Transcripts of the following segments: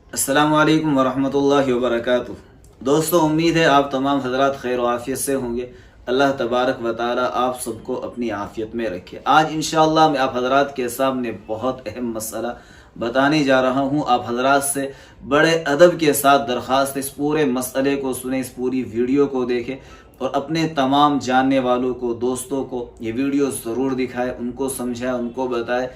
अस्सलामु अलैकुम वरहमतुल्लाहि वबरकातुह। दोस्तों, उम्मीद है आप तमाम हजरात खैर आफियत से होंगे। अल्लाह तबारक व ताला आप सबको अपनी आफियत में रखे। आज इंशाअल्लाह मैं आप हजरात के सामने बहुत अहम मसला बताने जा रहा हूँ। आप हजरात से बड़े अदब के साथ दरख्वास्त, इस पूरे मसले को सुने, इस पूरी वीडियो को देखें और अपने तमाम जानने वालों को, दोस्तों को ये वीडियो ज़रूर दिखाएं, उनको समझाएं, उनको बताएं,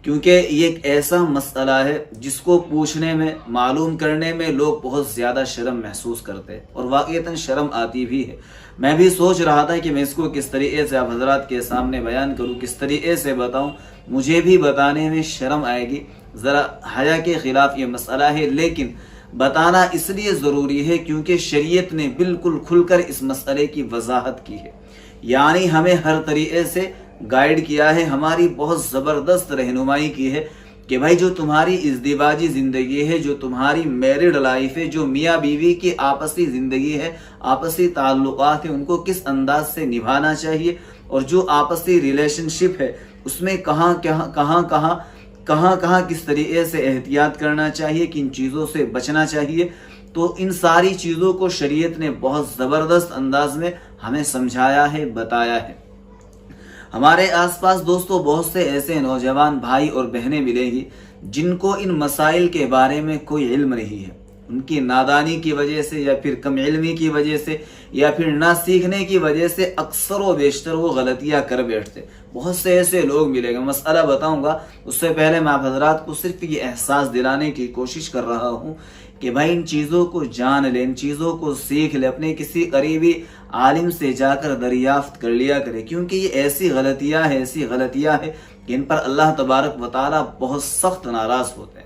क्योंकि ये एक ऐसा मसला है जिसको पूछने में, मालूम करने में लोग बहुत ज़्यादा शर्म महसूस करते हैं और वाक़ईतन शर्म आती भी है। मैं भी सोच रहा था कि मैं इसको किस तरीके से आप हजरात के सामने बयान करूं, किस तरीके से बताऊं। मुझे भी बताने में शर्म आएगी, ज़रा हया के ख़िलाफ़ ये मसला है, लेकिन बताना इसलिए ज़रूरी है क्योंकि शरीयत ने बिल्कुल खुलकर इस मसले की वजाहत की है, यानी हमें हर तरीके से गाइड किया है, हमारी बहुत ज़बरदस्त रहनुमाई की है कि भाई जो तुम्हारी इज़्दिवाजी ज़िंदगी है, जो तुम्हारी मैरिड लाइफ है, जो मियाँ बीवी की आपसी ज़िंदगी है, आपसी ताल्लुकात है, उनको किस अंदाज से निभाना चाहिए और जो आपसी रिलेशनशिप है उसमें कहाँ किस तरीके से एहतियात करना चाहिए, किन चीज़ों से बचना चाहिए। तो इन सारी चीज़ों को शरीयत ने बहुत ज़बरदस्त अंदाज में हमें समझाया है, बताया है। हमारे आसपास दोस्तों बहुत से ऐसे नौजवान भाई और बहनें मिलेंगी जिनको इन मसाइल के बारे में कोई इल्म नहीं है। उनकी नादानी की वजह से या फिर कम इल्मी की वजह से या फिर ना सीखने की वजह से अक्सर व बेशतर वो गलतियां कर बैठते। बहुत से ऐसे लोग मिलेंगे। मसला बताऊंगा, उससे पहले मैं आप हजरात को सिर्फ ये एहसास दिलाने की कोशिश कर रहा हूँ कि भाई इन चीज़ों को जान ले, इन चीज़ों को सीख ले, अपने किसी करीबी आलिम से जाकर दरियाफ्त कर लिया करे, क्योंकि ये ऐसी गलतियां हैं कि इन पर अल्लाह तबारक व ताला बहुत सख्त नाराज होते हैं।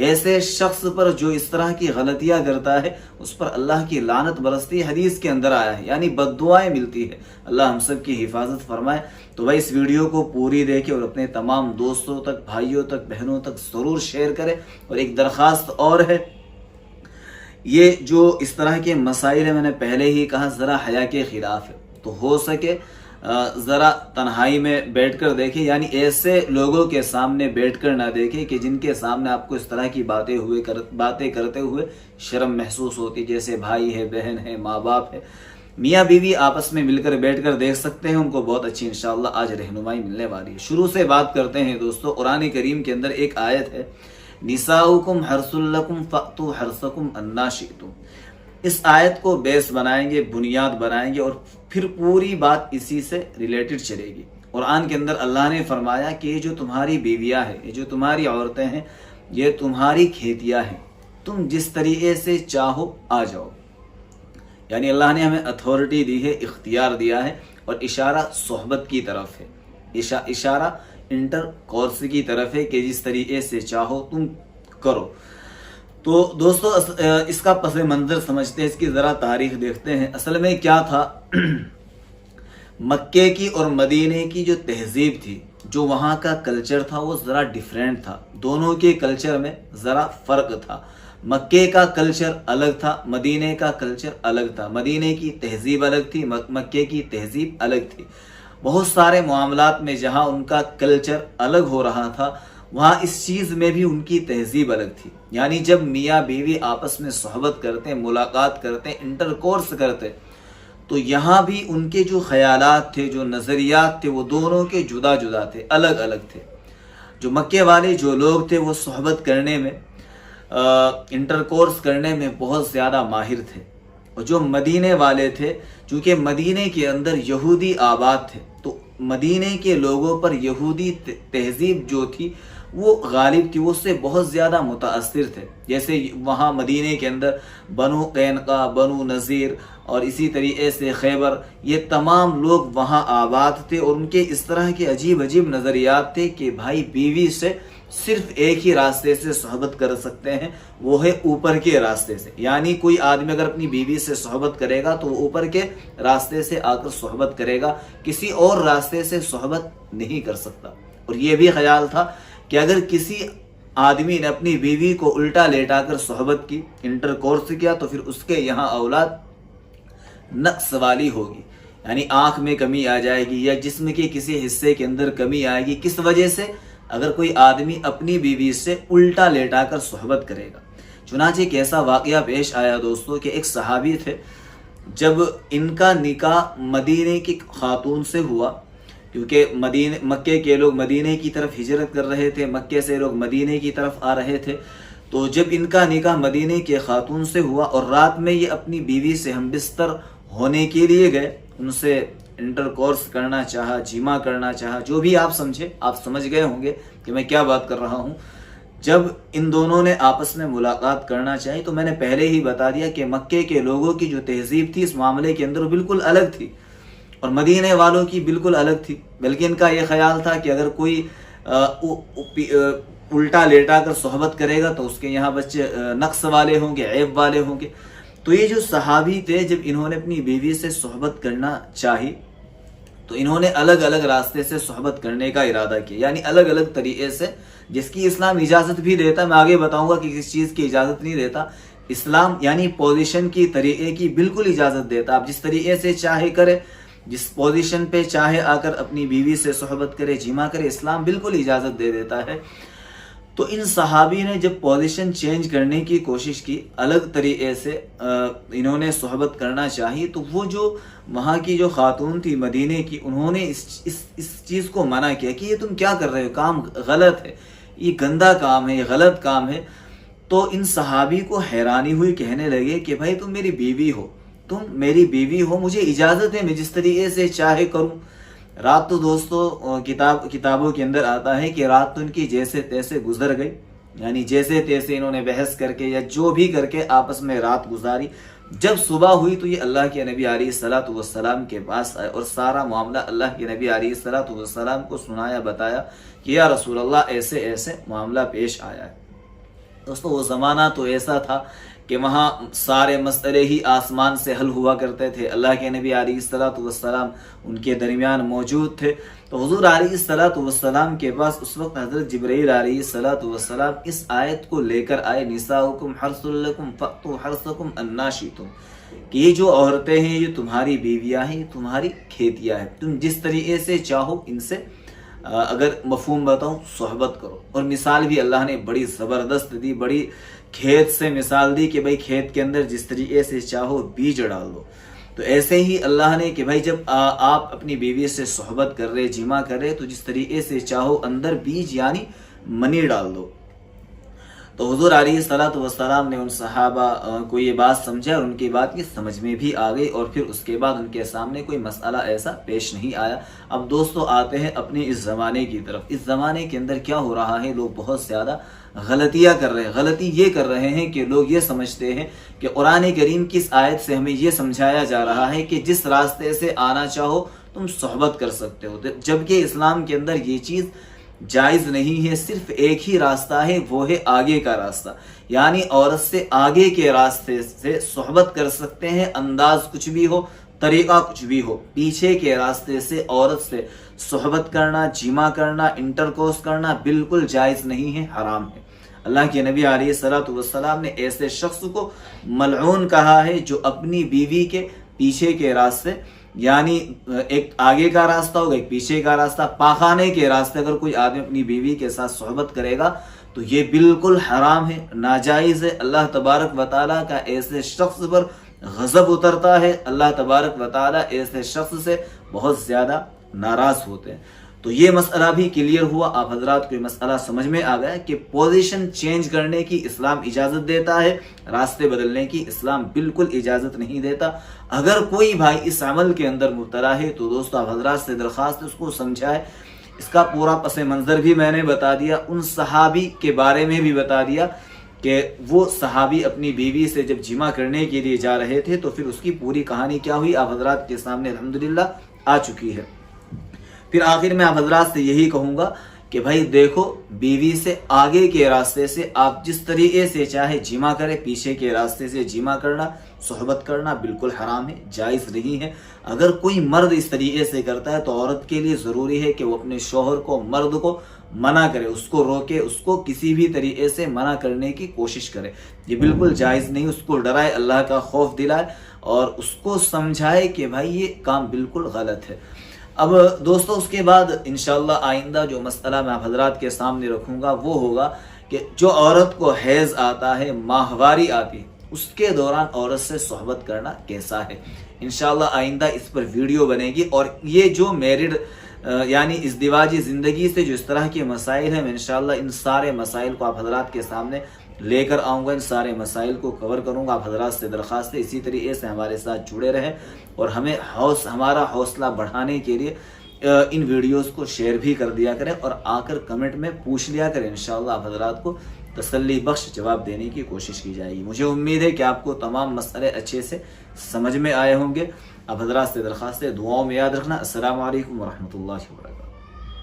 ऐसे शख्स पर जो इस तरह की गलतियां करता है उस पर अल्लाह की लानत बरसती है, हदीस के अंदर आया है, यानी बद्दुआएं मिलती है। अल्लाह हम सब की हिफाजत फरमाए। तो भाई इस वीडियो को पूरी देखें और अपने तमाम दोस्तों तक, भाइयों तक, बहनों तक ज़रूर शेयर करें। और एक दरख्वास्त और है, ये जो इस तरह के मसाइल है, मैंने पहले ही कहा, ज़रा हया के ख़िलाफ़ है, तो हो सके ज़रा तन्हाई में बैठकर देखें, यानी ऐसे लोगों के सामने बैठकर ना देखें कि जिनके सामने आपको इस तरह की बातें करते हुए शर्म महसूस होती, जैसे भाई है, बहन है, माँ बाप है, मियाँ बीवी आपस में मिलकर बैठकर देख सकते हैं। उनको बहुत अच्छी इंशाअल्लाह आज रहनुमाई मिलने वाली है। शुरू से बात करते हैं दोस्तों। कुरान करीम के अंदर एक आयत है, निसाउकुम हर्सुल लकुम फअतु हर्सकुम अन्ना शिअतुम। इस आयत को बेस बनाएंगे, बुनियाद बनाएंगे और फिर पूरी बात इसी से रिलेटेड चलेगी। कुरान के अंदर अल्लाह ने फरमाया कि ये जो तुम्हारी बीवियां हैं, ये जो तुम्हारी औरतें हैं, ये तुम्हारी खेतियां हैं, तुम जिस तरीके से चाहो आ जाओ। यानी अल्लाह ने हमें अथॉरिटी दी है, इख्तियार दिया है और इशारा सोहबत की तरफ है, इशारा इंटर कोर्स की तरफ है कि जिस तरीके से चाहो तुम करो। तो दोस्तों इसका पस मंजर समझते हैं, इसकी ज़रा तारीख देखते हैं। असल में क्या था, मक्के की और मदीने की जो तहजीब थी, जो वहाँ का कल्चर था, वो ज़रा डिफरेंट था। दोनों के कल्चर में ज़रा फ़र्क था। मक्के का कल्चर अलग था, मदीने का कल्चर अलग था। मदीने की तहजीब अलग थी, मक्के की तहजीब अलग थी। बहुत सारे मामलात में जहाँ उनका कल्चर अलग हो रहा था, वहाँ इस चीज़ में भी उनकी तहजीब अलग थी। यानी जब मियाँ बीवी आपस में सोहबत करते, मुलाकात करते, इंटरकोर्स करते, तो यहाँ भी उनके जो ख्यालात थे, जो नज़रियात थे, वो दोनों के जुदा जुदा थे, अलग अलग थे। जो मक्के वाले जो लोग थे वो सोहबत करने में, इंटरकोर्स करने में बहुत ज़्यादा माहिर थे। और जो मदीने वाले थे, चूँकि मदीने के अंदर यहूदी आबाद थे, तो मदीने के लोगों पर यहूदी तहजीब जो थी वो गालिब थी, वो उससे बहुत ज़्यादा मुतासिर थे। जैसे वहाँ मदीने के अंदर बनु कैनका, बनु नज़ीर और इसी तरीके से खैबर, ये तमाम लोग वहाँ आबाद थे और उनके इस तरह के अजीब अजीब नज़रियात थे कि भाई बीवी से सिर्फ एक ही रास्ते से सोहबत कर सकते हैं, वो है ऊपर के रास्ते से। यानी कोई आदमी अगर अपनी बीवी से सोहबत करेगा तो वो ऊपर के रास्ते से आकर सोहबत करेगा, किसी और रास्ते से सोहबत नहीं कर सकता। और ये भी ख्याल था कि अगर किसी आदमी ने अपनी बीवी को उल्टा लेटाकर सोहबत की, इंटरकोर्स किया, तो फिर उसके यहाँ औलाद नक्स वाली होगी, यानी आँख में कमी आ जाएगी या जिस्म के किसी हिस्से के अंदर कमी आएगी। किस वजह से? अगर कोई आदमी अपनी बीवी से उल्टा लेटाकर सोहबत करेगा। चुनाचे एक ऐसा वाक़या पेश आया दोस्तों कि एक सहाबी थे, जब इनका निकाह मदीने की खातून से हुआ, क्योंकि मक्के के लोग मदीने की तरफ हिजरत कर रहे थे, मक्के से लोग मदीने की तरफ आ रहे थे। तो जब इनका निकाह मदीने के खातून से हुआ और रात में ये अपनी बीवी से हमबिस्तर होने के लिए गए, उनसे इंटरकोर्स करना चाहा, जीमा करना चाहा, जो भी आप समझे, आप समझ गए होंगे कि मैं क्या बात कर रहा हूँ। जब इन दोनों ने आपस में मुलाकात करना चाहिए, तो मैंने पहले ही बता दिया कि मक्के के लोगों की जो तहजीब थी इस मामले के अंदर बिल्कुल अलग थी और मदीने वालों की बिल्कुल अलग थी। बल्कि इनका ये ख्याल था कि अगर कोई उल्टा लेटा कर सोहबत करेगा तो उसके यहाँ बच्चे नक्स वाले होंगे, ऐब वाले होंगे। तो ये जो सहाबी थे, जब इन्होंने अपनी बीवी से सोहबत करना चाही तो इन्होंने अलग अलग रास्ते से सोहबत करने का इरादा किया, यानी अलग अलग तरीके से, जिसकी इस्लाम इजाज़त भी देता। मैं आगे बताऊंगा कि किस चीज़ की इजाज़त नहीं देता। इस्लाम यानी पोजीशन की तरीके की बिल्कुल इजाज़त देता। आप जिस तरीके से चाहे करे, जिस पोजीशन पे चाहे आकर अपनी बीवी से सोहबत करे, जीमा करे, इस्लाम बिल्कुल इजाज़त दे देता है। तो इन सहाबी ने जब पोजीशन चेंज करने की कोशिश की, अलग तरीके से इन्होंने सोहबत करना चाहिए, तो वो जो वहाँ की जो खातून थी मदीने की, उन्होंने इस चीज़ को मना किया कि ये तुम क्या कर रहे हो, काम गलत है, ये गंदा काम है, ये गलत काम है। तो इन सहाबी को हैरानी हुई, कहने लगे कि भाई तुम मेरी बीवी हो, तुम मेरी बीवी हो, मुझे इजाज़त है, मैं जिस तरीके से चाहे करूँ। रात तो दोस्तों किताबों के अंदर आता है कि रात तो इनकी जैसे तैसे गुजर गई, यानी जैसे तैसे इन्होंने बहस करके या जो भी करके आपस में रात गुजारी। जब सुबह हुई तो ये अल्लाह के नबी अलैहिस्सलातु वस्सलाम के पास आए और सारा मामला अल्लाह के नबी अलैहिस्सलातु वस्सलाम को सुनाया, बताया कि या रसूल अल्लाह ऐसे ऐसे मामला पेश आया है। दोस्तों वो ज़माना तो ऐसा था कि वहाँ सारे मसले ही आसमान से हल हुआ करते थे। अल्लाह के नबी अलैहिस्सलातु वस्सलाम उनके दरमियान मौजूद थे। तो हुज़ूर अलैहिस्सलातु वस्सलाम के पास उस वक्त हज़रत जिब्रील अलैहिस्सलातु वस्सलाम इस आयत को लेकर आए, निसाउकुम हर्सुल लकुम फअतू हर्सकुम अन्ना शितुम, कि ये जो औरतें हैं ये तुम्हारी बीवियाँ हैं, तुम्हारी खेतियाँ हैं, तुम जिस तरीके से चाहो इनसे अगर मफहूम बताऊं सोहबत करो। और मिसाल भी अल्लाह ने बड़ी ज़बरदस्त दी, बड़ी खेत से मिसाल दी कि भाई खेत के अंदर जिस तरीके से चाहो बीज डाल दो। तो ऐसे ही अल्लाह ने कि भाई जब आप अपनी बीवी से सोहबत कर रहे, जिमा कर रहे, तो जिस तरीके से चाहो अंदर बीज यानी मनी डाल दो। तो हुज़ूर अलैहिस्सलातु वस्सलाम ने उन सहाबा को ये बात समझा और उनकी बात ये समझ में भी आ गई और फिर उसके बाद उनके सामने कोई मसला ऐसा पेश नहीं आया। अब दोस्तों आते हैं अपने इस ज़माने की तरफ। इस ज़माने के अंदर क्या हो रहा है, लोग बहुत ज़्यादा गलतियाँ कर रहे हैं। गलती ये कर रहे हैं कि लोग ये समझते हैं कि कुरान करीम की इस आयत से हमें ये समझाया जा रहा है कि जिस रास्ते से आना चाहो तुम सोहबत कर सकते हो, जबकि इस्लाम के अंदर ये चीज़ जायज़ नहीं है। सिर्फ एक ही रास्ता है, वो है आगे का रास्ता, यानी औरत से आगे के रास्ते से सोहबत कर सकते हैं, अंदाज कुछ भी हो, तरीका कुछ भी हो। पीछे के रास्ते से औरत से सोहबत करना, जिमा करना, इंटरकोर्स करना बिल्कुल जायज़ नहीं है, हराम है। अल्लाह के नबी अलैहिस्सलातु वस्सलाम ने ऐसे शख्स को मलऊन कहा है जो अपनी बीवी के पीछे के रास्ते, यानी एक आगे का रास्ता होगा, एक पीछे का रास्ता, पाखाने के रास्ते अगर कोई आदमी अपनी बीवी के साथ सोहबत करेगा तो ये बिल्कुल हराम है, नाजायज़ है। अल्लाह तबारक व तआला का ऐसे शख्स पर गज़ब उतरता है। अल्लाह तबारक व तआला ऐसे शख्स से बहुत ज़्यादा नाराज़ होते हैं। तो ये मसला भी क्लियर हुआ। आप हजरात को ये मसला समझ में आ गया कि पोजीशन चेंज करने की इस्लाम इजाज़त देता है, रास्ते बदलने की इस्लाम बिल्कुल इजाज़त नहीं देता। अगर कोई भाई इस अमल के अंदर मुब्तला है तो दोस्तों आप हजरात से दरख्वास्त है उसको समझाए। इसका पूरा पस मंज़र भी मैंने बता दिया, उन सहाबी के बारे में भी बता दिया कि वो सहाबी अपनी बीवी से जब जिमा करने के लिए जा रहे थे तो फिर उसकी पूरी कहानी क्या हुई आप हजरात के सामने अल्हम्दुलिल्लाह आ चुकी है। फिर आखिर में आप हजरात से यही कहूँगा कि भाई देखो, बीवी से आगे के रास्ते से आप जिस तरीके से चाहे जिमा करें, पीछे के रास्ते से जिमा करना, सोहबत करना बिल्कुल हराम है, जायज़ नहीं है। अगर कोई मर्द इस तरीके से करता है तो औरत के लिए ज़रूरी है कि वो अपने शौहर को, मर्द को मना करे, उसको रोके, उसको किसी भी तरीके से मना करने की कोशिश करे। ये बिल्कुल जायज़ नहीं। उसको डराए, अल्लाह का खौफ दिलाए और उसको समझाए कि भाई ये काम बिल्कुल गलत है। अब दोस्तों उसके बाद इंशाअल्लाह आइंदा जो मसला मैं आप हजरात के सामने रखूँगा वो होगा کہ جو عورت کو حیض آتا ہے، ماہواری آتی ہے، اس کے دوران عورت سے صحبت کرنا کیسا ہے. انشاءاللہ آئندہ اس پر ویڈیو بنے گی. اور یہ جو میرڈ یعنی ازدواجی زندگی سے جو اس طرح کے مسائل ہیں، میں انشاءاللہ ان سارے مسائل کو آپ حضرات کے سامنے لے کر آؤں گا، ان سارے مسائل کو کور کروں گا. آپ حضرات سے درخواست ہے اسی طریقے سے ہمارے ساتھ جڑے رہیں اور ہمیں ہمارا حوصلہ بڑھانے کے لیے ان ویڈیوز کو شیئر بھی کر دیا کریں اور آ کر کمنٹ میں پوچھ لیا کریں. انشاءاللہ آپ حضرات کو تسلی بخش جواب دینے کی کوشش کی جائے گی. مجھے امید ہے کہ آپ کو تمام مسئلے اچھے سے سمجھ میں آئے ہوں گے. آپ حضرات سے درخواست ہے دعاؤں میں یاد رکھنا. السلام علیکم ورحمۃ اللہ وبرکاتہ.